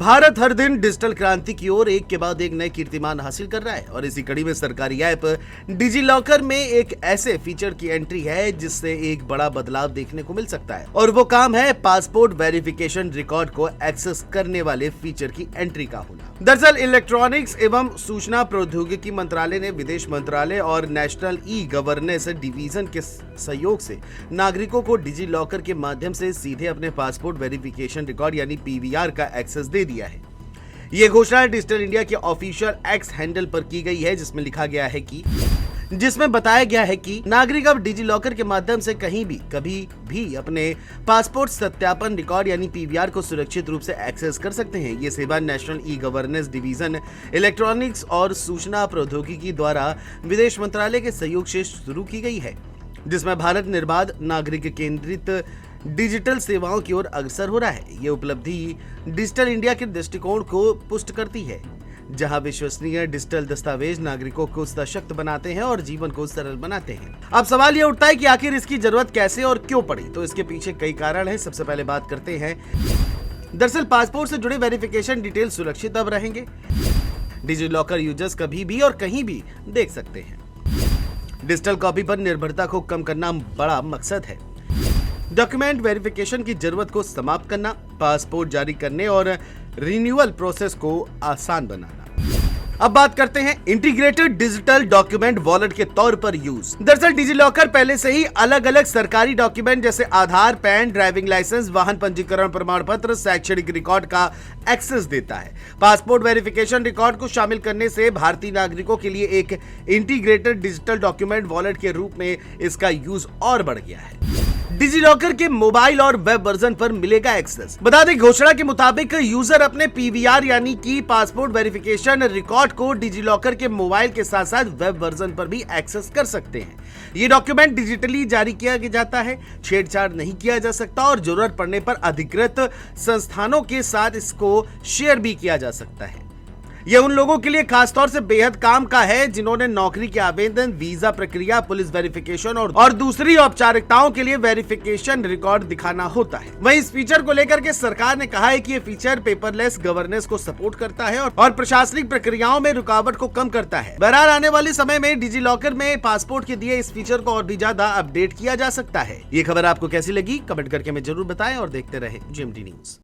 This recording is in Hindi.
भारत हर दिन डिजिटल क्रांति की ओर एक के बाद एक नए कीर्तिमान हासिल कर रहा है और इसी कड़ी में सरकारी ऐप डिजी लॉकर में एक ऐसे फीचर की एंट्री है जिससे एक बड़ा बदलाव देखने को मिल सकता है और वो काम है पासपोर्ट वेरिफिकेशन रिकॉर्ड को एक्सेस करने वाले फीचर की एंट्री का होना। दरअसल इलेक्ट्रॉनिक्स एवं सूचना प्रौद्योगिकी मंत्रालय ने विदेश मंत्रालय और नेशनल ई गवर्नेंस डिवीजन के सहयोग से नागरिकों को डिजी लॉकर के माध्यम से सीधे अपने पासपोर्ट वेरिफिकेशन रिकॉर्ड यानी पीवीआर का एक्सेस दे दिया है। ये घोषणा डिजिटल इंडिया के ऑफिशियल एक्स हैंडल पर की गई है जिसमें बताया गया है कि नागरिक अब डिजी लॉकर के माध्यम से कहीं भी कभी भी अपने पासपोर्ट सत्यापन रिकॉर्ड यानी पीवीआर को सुरक्षित रूप से एक्सेस कर सकते हैं। ये सेवा national e governance division electronics और सूचना प्रौद्योगिकी द्वारा विदेश मंत्रालय के सहयोग से शुरू की गई है, जिसमें भारत निर्बाध नागरिक केंद्रित डिजिटल सेवाओं की ओर अग्रसर हो रहा है। ये उपलब्धि डिजिटल इंडिया के दृष्टिकोण को पुष्ट करती है, जहां विश्वसनीय डिजिटल दस्तावेज नागरिकों को सशक्त बनाते हैं और जीवन को सरल बनाते हैं। अब सवाल ये उठता है कि आखिर इसकी जरूरत कैसे और क्यों पड़ी। तो इसके पीछे कई कारण हैं। सबसे पहले बात करते हैं, दरअसल पासपोर्ट से जुड़े वेरिफिकेशन डिटेल सुरक्षित अब रहेंगे। डिजी लॉकर यूजर्स कभी भी और कहीं भी देख सकते हैं। डिजिटल कॉपी पर निर्भरता को कम करना बड़ा मकसद है। डॉक्यूमेंट वेरिफिकेशन की जरूरत को समाप्त करना, पासपोर्ट जारी करने और रिन्यूअल प्रोसेस को आसान बनाना। अब बात करते हैं इंटीग्रेटेड डिजिटल डॉक्यूमेंट वॉलेट के तौर पर यूज। दरअसल डिजी लॉकर पहले से ही अलग अलग सरकारी डॉक्यूमेंट जैसे आधार, पैन, ड्राइविंग लाइसेंस, वाहन पंजीकरण प्रमाण पत्र, शैक्षणिक रिकॉर्ड का एक्सेस देता है। पासपोर्ट वेरिफिकेशन रिकॉर्ड को शामिल करने से भारतीय नागरिकों के लिए एक इंटीग्रेटेड डिजिटल डॉक्यूमेंट वॉलेट के रूप में इसका यूज और बढ़ गया है। डिजी लॉकर के मोबाइल और वेब वर्जन पर मिलेगा एक्सेस। बता दें, घोषणा के मुताबिक यूजर अपने पीवीआर यानी कि पासपोर्ट वेरिफिकेशन रिकॉर्ड को डिजी लॉकर के मोबाइल के साथ साथ वेब वर्जन पर भी एक्सेस कर सकते हैं। ये डॉक्यूमेंट डिजिटली जारी किया जाता है, छेड़छाड़ नहीं किया जा सकता और जरूरत पड़ने पर अधिकृत संस्थानों के साथ इसको शेयर भी किया जा सकता है। यह उन लोगों के लिए खासतौर से बेहद काम का है जिन्होंने नौकरी के आवेदन, वीजा प्रक्रिया, पुलिस वेरिफिकेशन और दूसरी औपचारिकताओं के लिए वेरिफिकेशन रिकॉर्ड दिखाना होता है। वहीं इस फीचर को लेकर के सरकार ने कहा है कि ये फीचर पेपरलेस गवर्नेंस को सपोर्ट करता है और प्रशासनिक प्रक्रियाओं में रुकावट को कम करता है। बहरहाल आने वाले समय में डिजी लॉकर में पासपोर्ट के दिए इस फीचर को और भी ज्यादा अपडेट किया जा सकता है। ये खबर आपको कैसी लगी कमेंट करके हमें जरूर बताएं और देखते रहे GMT न्यूज।